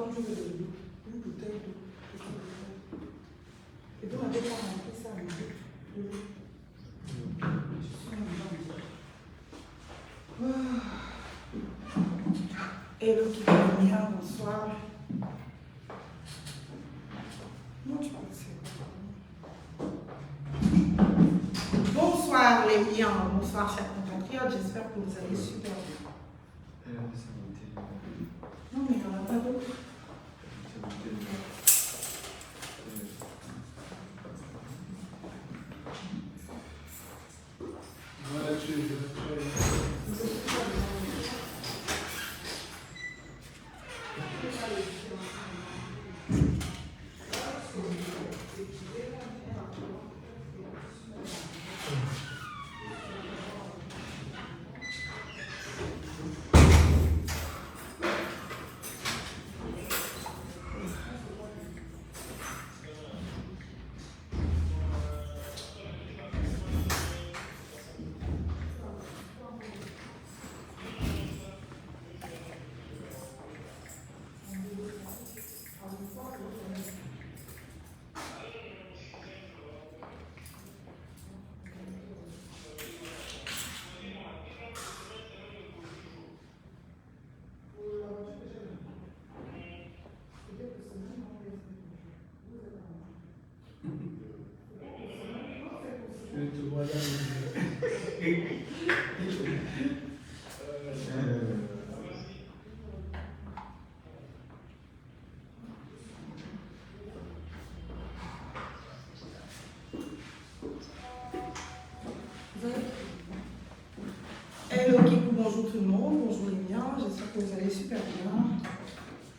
quand tu veux de l'eau. Une bouteille d'eau. Et vous n'avez pas rempli ça avec de l'eau. Hello qui va venir, bonsoir. Non, tu peux essayer. Bonsoir les miens, bonsoir chers compatriotes, j'espère que vous allez super bien. Non mais il n'y en a pas d'autres. Hello Kikou, bonjour tout le monde, bonjour les miens, j'espère que vous allez super bien.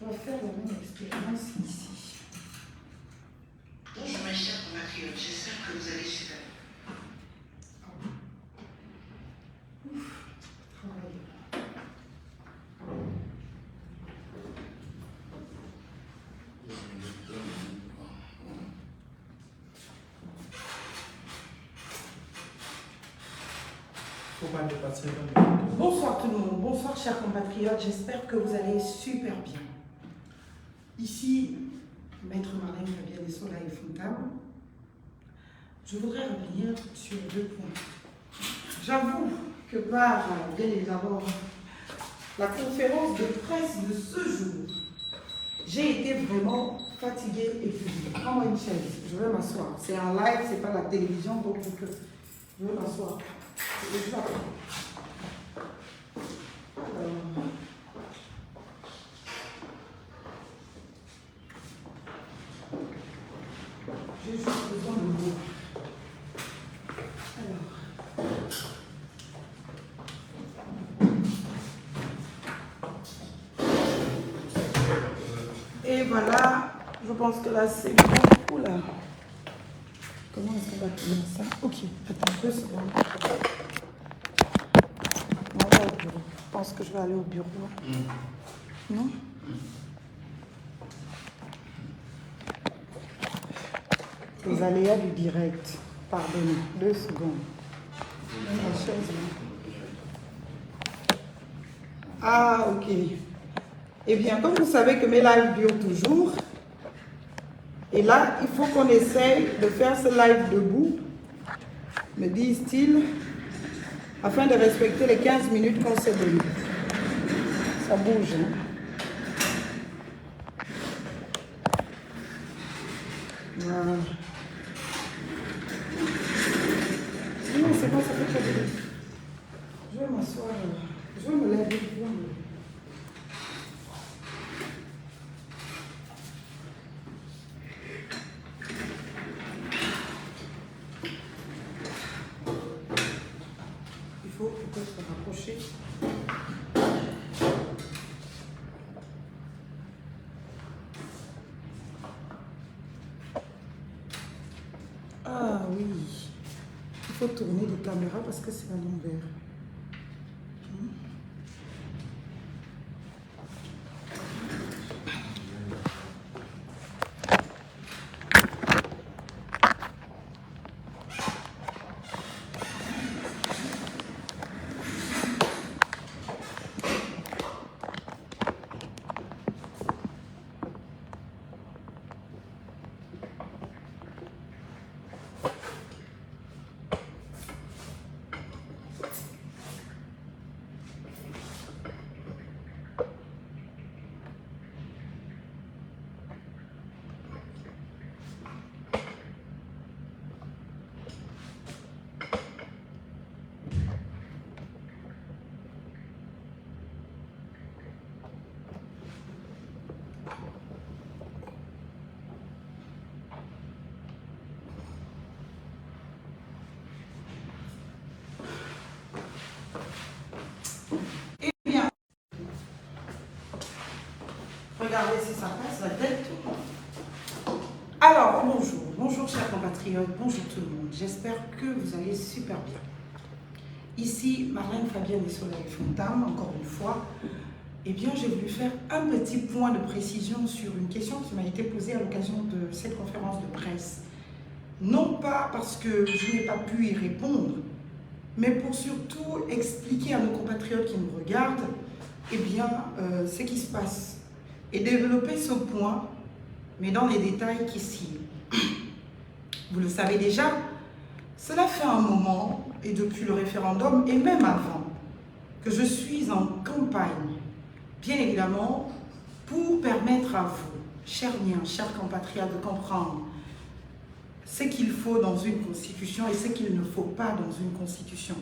On va faire la même expérience ici. Bonjour mes chers compatriotes, j'espère que vous allez super bien. Bonsoir tout le monde, bonsoir chers compatriotes, j'espère que vous allez super bien. Ici, Maître Marlène Fabien des Sola et Fontaine. Je voudrais revenir sur deux points. J'avoue que par, bien évidemment, la conférence de presse de ce jour, j'ai été vraiment fatiguée et épuisée. Prends-moi une chaise, je vais m'asseoir. C'est en live, c'est pas la télévision, donc je vais m'asseoir. Je vais j'ai juste besoin de vous. Alors. Et voilà, je pense que là c'est bon. Oula. Comment est-ce qu'on va tenir ça? Ok, attends 2 secondes. On va au bureau. Je pense que je vais aller au bureau. Non? Les aléas du direct. Pardonnez, 2 secondes. La chaise, ah, ok. Eh bien, comme vous savez que mes lives durent toujours, et là, il faut qu'on essaye de faire ce live debout, me disent-ils, afin de respecter les 15 minutes qu'on s'est donné. Ça bouge, hein? Voilà. Non, c'est bon, ça fait très bien. Je vais m'asseoir, je vais me lever. Il faut peut-être se rapprocher. Ah oui, il faut tourner les caméras parce que c'est à l'envers. regarder si ça passe la tête. Alors, bonjour chers compatriotes, bonjour tout le monde. J'espère que vous allez super bien. Ici, Marlène Fabienne et Soleil Fontam, encore une fois. Eh bien, j'ai voulu faire un petit point de précision sur une question qui m'a été posée à l'occasion de cette conférence de presse. Non pas parce que je n'ai pas pu y répondre, mais pour surtout expliquer à nos compatriotes qui nous regardent, eh bien, ce qui se passe. Et développer ce point, mais dans les détails qui s'y. Vous le savez déjà, cela fait un moment, et depuis le référendum, et même avant, que je suis en campagne, bien évidemment, pour permettre à vous, chers miens, chers compatriotes, de comprendre ce qu'il faut dans une constitution et ce qu'il ne faut pas dans une constitution.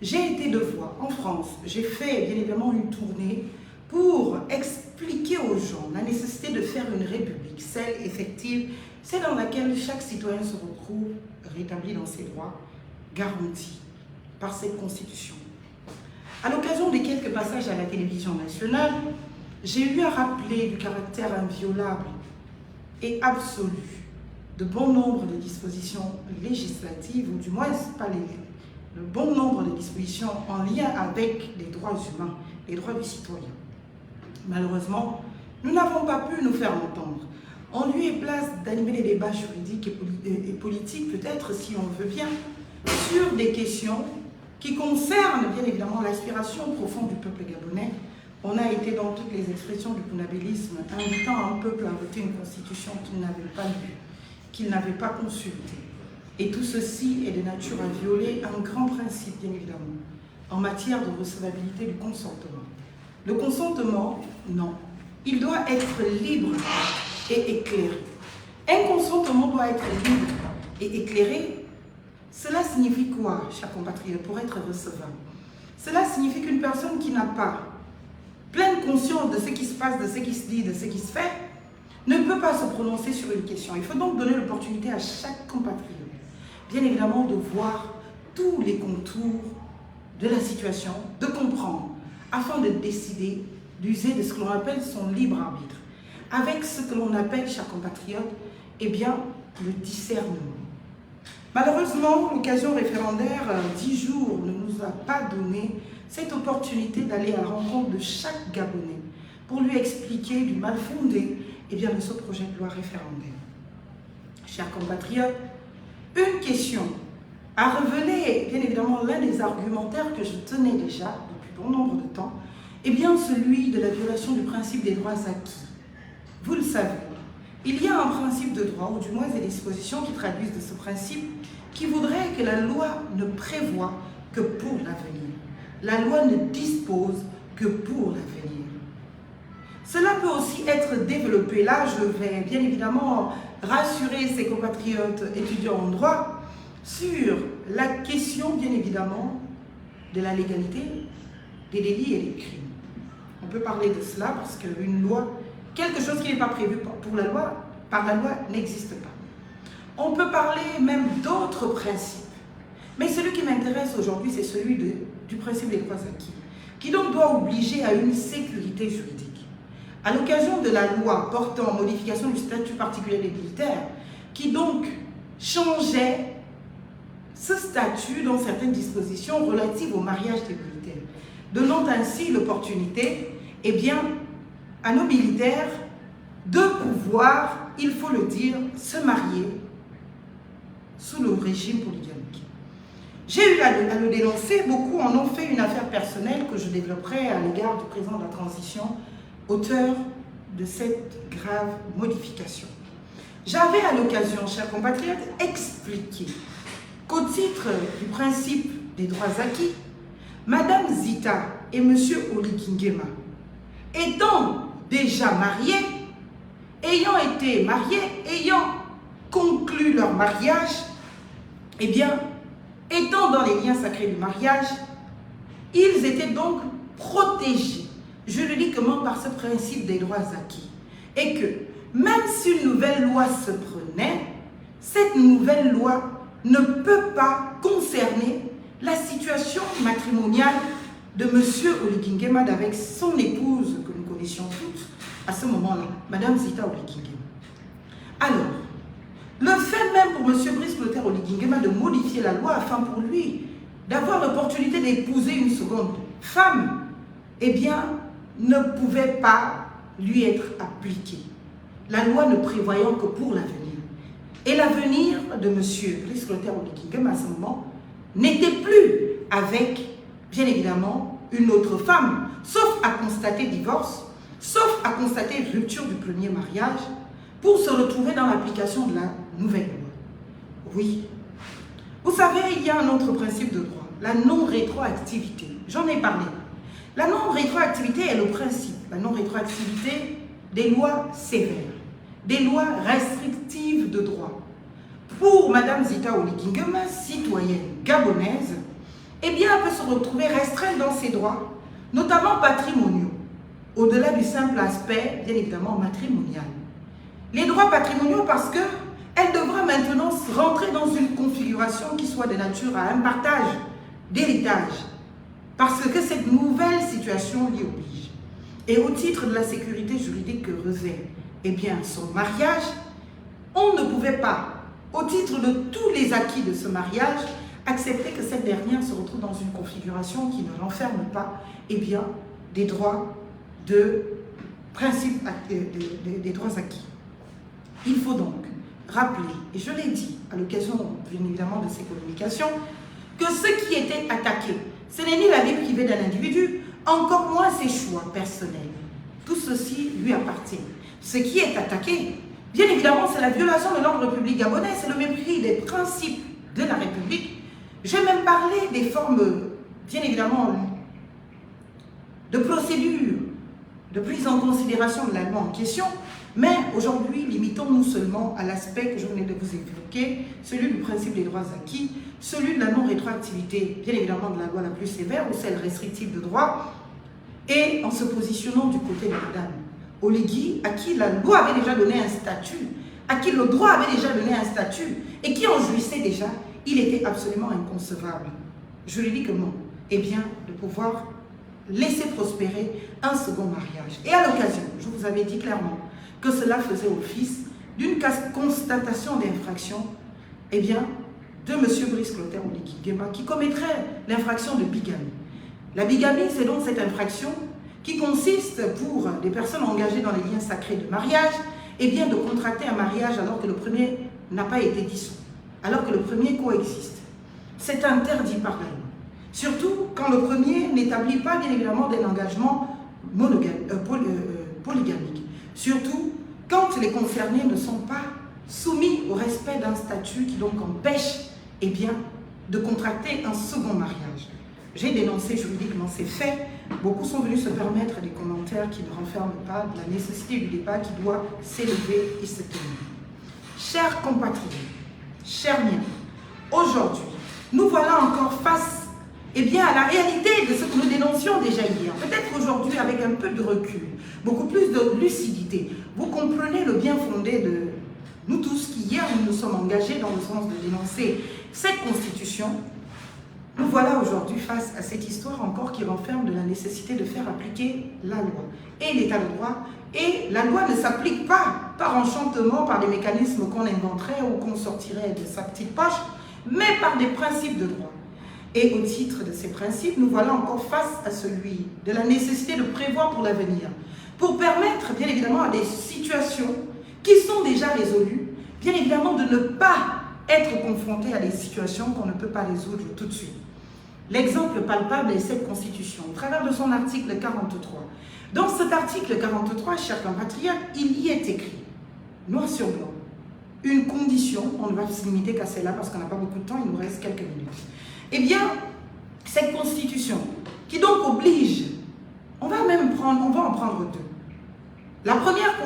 J'ai été 2 fois en France, j'ai fait bien évidemment une tournée pour expliquer aux gens la nécessité de faire une république, celle effective, celle dans laquelle chaque citoyen se retrouve rétabli dans ses droits, garantis par cette constitution. À l'occasion de quelques passages à la télévision nationale, j'ai eu à rappeler du caractère inviolable et absolu de bon nombre de dispositions législatives, ou du moins pas le bon nombre de dispositions en lien avec les droits humains, les droits du citoyen. Malheureusement, nous n'avons pas pu nous faire entendre. En lieu et place d'animer les débats juridiques et politiques, peut-être si on veut bien, sur des questions qui concernent bien évidemment l'aspiration profonde du peuple gabonais, on a été dans toutes les expressions du punabélisme, invitant un peuple à voter une constitution qu'il n'avait pas lue, qu'il n'avait pas consultée. Et tout ceci est de nature à violer un grand principe, bien évidemment, en matière de recevabilité du consentement. Le consentement, non. Il doit être libre et éclairé. Un consentement doit être libre et éclairé. Cela signifie quoi, chers compatriotes, pour être recevable? Cela signifie qu'une personne qui n'a pas pleine conscience de ce qui se passe, de ce qui se dit, de ce qui se fait, ne peut pas se prononcer sur une question. Il faut donc donner l'opportunité à chaque compatriote, bien évidemment, de voir tous les contours de la situation, de comprendre, afin de décider, d'user de ce que l'on appelle son libre arbitre, avec ce que l'on appelle, chers compatriotes, eh bien, le discernement. Malheureusement, l'occasion référendaire, 10 jours, ne nous a pas donné cette opportunité d'aller à la rencontre de chaque Gabonais pour lui expliquer du mal fondé eh bien, de ce projet de loi référendaire. Chers compatriotes, une question a révélé bien évidemment l'un des argumentaires que je tenais déjà depuis bon nombre de temps, eh bien celui de la violation du principe des droits acquis. Vous le savez, il y a un principe de droit, ou du moins des dispositions qui traduisent de ce principe, qui voudrait que la loi ne prévoie que pour l'avenir. La loi ne dispose que pour l'avenir. Cela peut aussi être développé. Là, je vais bien évidemment rassurer ces compatriotes étudiants en droit sur la question, bien évidemment, de la légalité des délits et des crimes. On peut parler de cela parce qu'une loi, quelque chose qui n'est pas prévu par la loi n'existe pas. On peut parler même d'autres principes. Mais celui qui m'intéresse aujourd'hui, c'est celui du principe des droits acquis, qui donc doit obliger à une sécurité juridique. À l'occasion de la loi portant modification du statut particulier des militaires, qui donc changeait ce statut dans certaines dispositions relatives au mariage des militaires, donnant ainsi l'opportunité, eh bien, à nos militaires de pouvoir, il faut le dire, se marier sous le régime polygamique. J'ai eu à le dénoncer, beaucoup en ont fait une affaire personnelle que je développerai à l'égard du président de la transition, auteur de cette grave modification. J'avais à l'occasion, chers compatriotes, expliqué qu'au titre du principe des droits acquis, Madame Zita et Monsieur Oligingema, étant déjà mariés, ayant été mariés, ayant conclu leur mariage, eh bien, étant dans les liens sacrés du mariage, ils étaient donc protégés juridiquement par ce principe des droits acquis. Et que, même si une nouvelle loi se prenait, cette nouvelle loi ne peut pas concerner la situation matrimoniale de M. Oligingema avec son épouse, que nous connaissions toutes, à ce moment-là, Madame Zita Oligingema. Alors, le fait même pour M. Brice Clotaire Oligingema de modifier la loi afin pour lui d'avoir l'opportunité d'épouser une seconde femme, eh bien, ne pouvait pas lui être appliqué. La loi ne prévoyant que pour l'avenir. Et l'avenir de M. Brice Clotaire Oligingema à ce moment n'était plus avec, bien évidemment, une autre femme, sauf à constater divorce, sauf à constater rupture du premier mariage, pour se retrouver dans l'application de la nouvelle loi. Oui. Vous savez, il y a un autre principe de droit, la non-rétroactivité. J'en ai parlé. La non-rétroactivité est le principe, la non-rétroactivité des lois sévères, des lois restrictives de droit. Pour Madame Zita Oligingema, citoyenne gabonaise, eh bien, elle peut se retrouver restreinte dans ses droits, notamment patrimoniaux, au-delà du simple aspect, bien évidemment, matrimonial. Les droits patrimoniaux parce qu'elle devra maintenant rentrer dans une configuration qui soit de nature à un partage d'héritage, parce que cette nouvelle situation l'y oblige. Et au titre de la sécurité juridique que revêt, eh bien, son mariage, on ne pouvait pas, au titre de tous les acquis de ce mariage, accepter que cette dernière se retrouve dans une configuration qui ne renferme pas, eh bien, des droits de principe, des droits acquis. Il faut donc rappeler, et je l'ai dit à l'occasion, bien évidemment, de ces communications, que ce qui était attaqué, ce n'est ni la vie privée d'un individu, encore moins ses choix personnels. Tout ceci lui appartient. Ce qui est attaqué, bien évidemment, c'est la violation de l'ordre public gabonais, c'est le mépris des principes de la République. J'ai même parlé des formes, bien évidemment, de procédures, de prise en considération de la loi en question, mais aujourd'hui, limitons-nous seulement à l'aspect que je venais de vous évoquer, celui du principe des droits acquis, celui de la non-rétroactivité, bien évidemment de la loi la plus sévère ou celle restrictive de droit, et en se positionnant du côté de Madame Oligui, à qui la loi avait déjà donné un statut, à qui le droit avait déjà donné un statut, et qui en jouissait déjà, il était absolument inconcevable. Je lui dis que non. Eh bien, de pouvoir laisser prospérer un second mariage. Et à l'occasion, je vous avais dit clairement que cela faisait office d'une constatation d'infraction, eh bien, de M. Brice Clotaire Oligingema, qui commettrait l'infraction de bigamie. La bigamie, c'est donc cette infraction qui consiste pour des personnes engagées dans les liens sacrés de mariage, eh bien, de contracter un mariage alors que le premier n'a pas été dissous, alors que le premier coexiste. C'est interdit par la loi. Surtout quand le premier n'établit pas, bien évidemment, d'un engagement polygamique. Surtout quand les concernés ne sont pas soumis au respect d'un statut qui donc empêche, eh bien, de contracter un second mariage. J'ai dénoncé juridiquement ces faits. Beaucoup sont venus se permettre des commentaires qui ne renferment pas de la nécessité du débat qui doit s'élever et se tenir. Chers compatriotes, chers miens, aujourd'hui, nous voilà encore face eh bien, à la réalité de ce que nous dénoncions déjà hier. Peut-être aujourd'hui avec un peu de recul, beaucoup plus de lucidité. Vous comprenez le bien fondé de nous tous qui hier nous nous sommes engagés dans le sens de dénoncer cette constitution. Nous voilà aujourd'hui face à cette histoire encore qui renferme de la nécessité de faire appliquer la loi et l'état de droit. Et la loi ne s'applique pas par enchantement, par des mécanismes qu'on inventerait ou qu'on sortirait de sa petite poche, mais par des principes de droit. Et au titre de ces principes, nous voilà encore face à celui de la nécessité de prévoir pour l'avenir, pour permettre bien évidemment à des situations qui sont déjà résolues, bien évidemment de ne pas être confronté à des situations qu'on ne peut pas résoudre tout de suite. L'exemple palpable est cette Constitution, au travers de son article 43. Dans cet article 43, chers compatriotes, il y est écrit, noir sur blanc, une condition, on ne va se limiter qu'à celle-là parce qu'on n'a pas beaucoup de temps, il nous reste quelques minutes. Eh bien, cette Constitution, qui donc oblige, on va en prendre deux. La première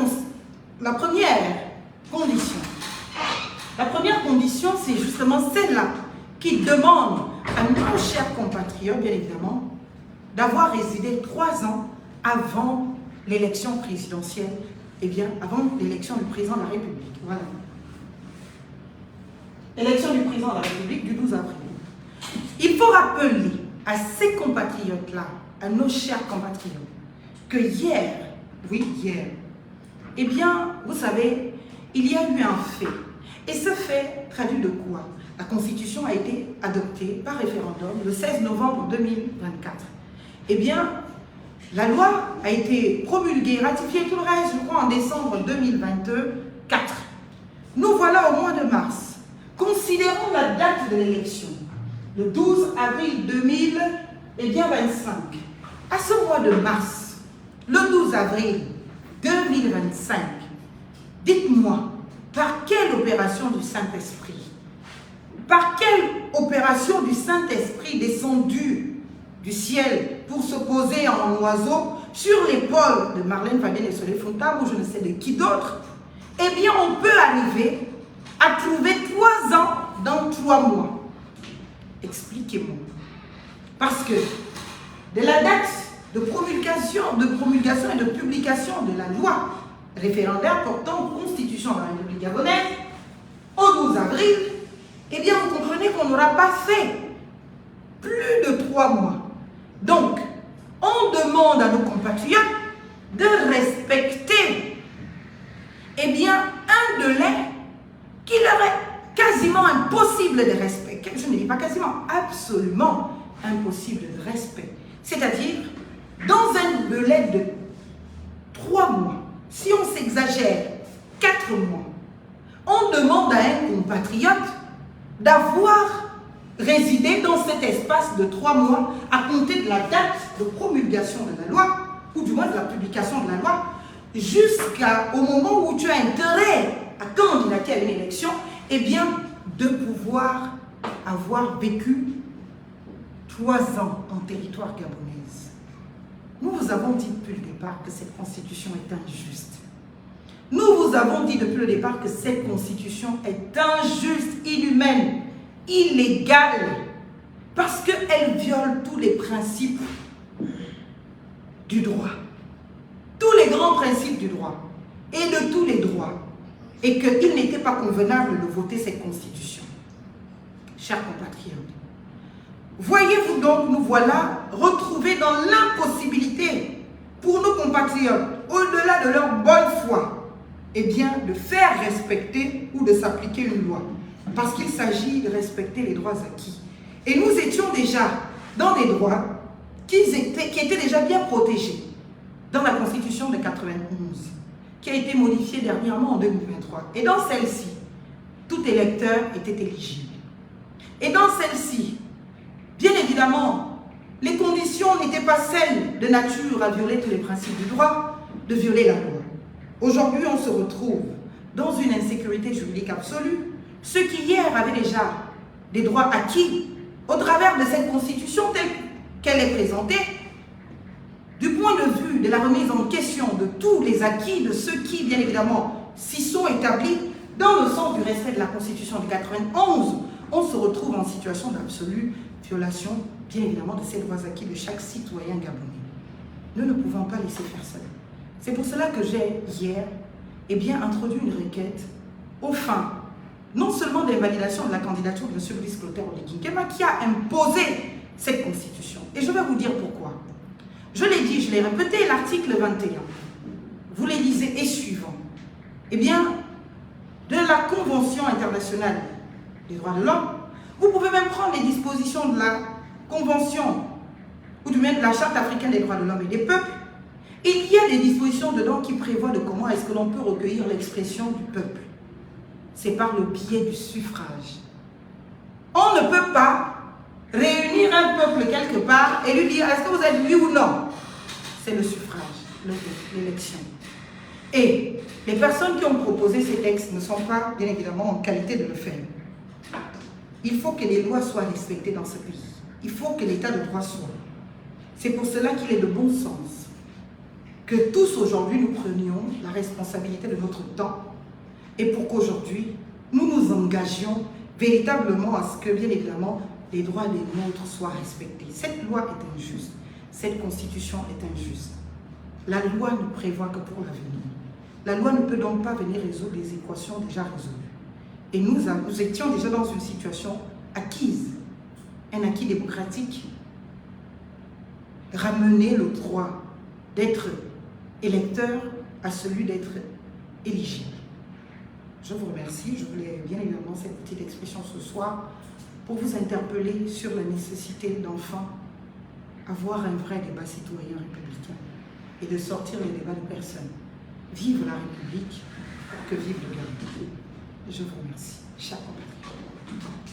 condition, c'est justement celle-là qui demande à nos chers compatriotes, bien évidemment, d'avoir résidé 3 ans avant l'élection présidentielle, eh bien, avant l'élection du président de la République. Voilà. L'élection du président de la République du 12 avril. Il faut rappeler à ces compatriotes-là, à nos chers compatriotes, que hier, oui, hier, Eh bien, vous savez, il y a eu un fait. Et ce fait traduit de quoi? La Constitution a été adoptée par référendum le 16 novembre 2024. Eh bien, la loi a été promulguée, ratifiée, tout le reste, je crois, en décembre 2024. Nous voilà au mois de mars. Considérons la date de l'élection, le 12 avril 2025. À ce mois de mars, le 12 avril 2025, dites-moi, par quelle opération du Saint-Esprit, par quelle opération du Saint-Esprit descendu du ciel pour se poser en oiseau sur l'épaule de Marlène Fabienne et Soleil Fontaine ou je ne sais de qui d'autre, eh bien on peut arriver à trouver 3 ans dans 3 mois. Expliquez-moi. Parce que de la date de promulgation et de publication de la loi référendaire portant constitution de la République gabonaise au 12 avril, eh bien vous comprenez qu'on n'aura pas fait plus de 3 mois. Donc, on demande à nos compatriotes de respecter, eh bien, un délai qui leur est quasiment impossible de respecter. Je ne dis pas quasiment, absolument impossible de respect. C'est-à-dire, dans un délai de 3 mois, si on s'exagère, 4 mois, on demande à un compatriote d'avoir résidé dans cet espace de 3 mois à compter de la date de promulgation de la loi, ou du moins de la publication de la loi, jusqu'au moment où tu as intérêt à candidater à une élection, eh bien, de pouvoir avoir vécu 3 ans en territoire gabonaise. Nous vous avons dit depuis le départ que cette constitution est injuste. Nous vous avons dit depuis le départ que cette constitution est injuste, inhumaine, illégale, parce qu'elle viole tous les principes du droit, tous les grands principes du droit et de tous les droits, et qu'il n'était pas convenable de voter cette constitution. Chers compatriotes, voyez-vous donc, nous voilà retrouvés dans l'impossibilité pour nos compatriotes, au-delà de leur bonne foi, eh bien, de faire respecter ou de s'appliquer une loi. Parce qu'il s'agit de respecter les droits acquis. Et nous étions déjà dans des droits qui étaient déjà bien protégés dans la Constitution de 91, qui a été modifiée dernièrement en 2023. Et dans celle-ci, tout électeur était éligible. Et dans celle-ci, bien évidemment, les conditions n'étaient pas celles de nature à violer tous les principes du droit, de violer la loi. Aujourd'hui, on se retrouve dans une insécurité juridique absolue. Ceux qui hier avaient déjà des droits acquis au travers de cette constitution telle qu'elle est présentée, du point de vue de la remise en question de tous les acquis, de ceux qui, bien évidemment, s'y sont établis dans le sens du respect de la constitution de 91, on se retrouve en situation d'absolue violation, bien évidemment, de ces droits acquis de chaque citoyen gabonais. Nous ne pouvons pas laisser faire cela. C'est pour cela que j'ai, hier, eh bien, introduit une requête aux fins non seulement d'invalidation de la candidature de M. Brice Clotaire Oligui-Nguema qui a imposé cette constitution. Et je vais vous dire pourquoi. Je l'ai dit, je l'ai répété, l'article 21, vous les lisez, est suivant. Eh bien, de la Convention internationale des droits de l'homme, vous pouvez même prendre les dispositions de la Convention, ou du moins de la Charte africaine des droits de l'homme et des peuples. Il y a des dispositions dedans qui prévoient de comment est-ce que l'on peut recueillir l'expression du peuple. C'est par le biais du suffrage. On ne peut pas réunir un peuple quelque part et lui dire est-ce que vous êtes oui ou non. C'est le suffrage, l'élection. Et les personnes qui ont proposé ces textes ne sont pas, bien évidemment, en qualité de le faire. Il faut que les lois soient respectées dans ce pays. Il faut que l'état de droit soit. C'est pour cela qu'il est de bon sens que tous aujourd'hui nous prenions la responsabilité de notre temps et pour qu'aujourd'hui nous nous engagions véritablement à ce que, bien évidemment, les droits des nôtres soient respectés. Cette loi est injuste. Cette constitution est injuste. La loi ne prévoit que pour l'avenir. La loi ne peut donc pas venir résoudre les équations déjà résolues. Et nous étions déjà dans une situation acquise, un acquis démocratique. Ramener le droit d'être électeur à celui d'être éligibles. Je vous remercie. Je voulais bien évidemment cette petite expression ce soir pour vous interpeller sur la nécessité d'enfin avoir un vrai débat citoyen républicain et de sortir les débats de personnes. Vive la République, que vive le Gabon. Je vous remercie, chers compatriotes.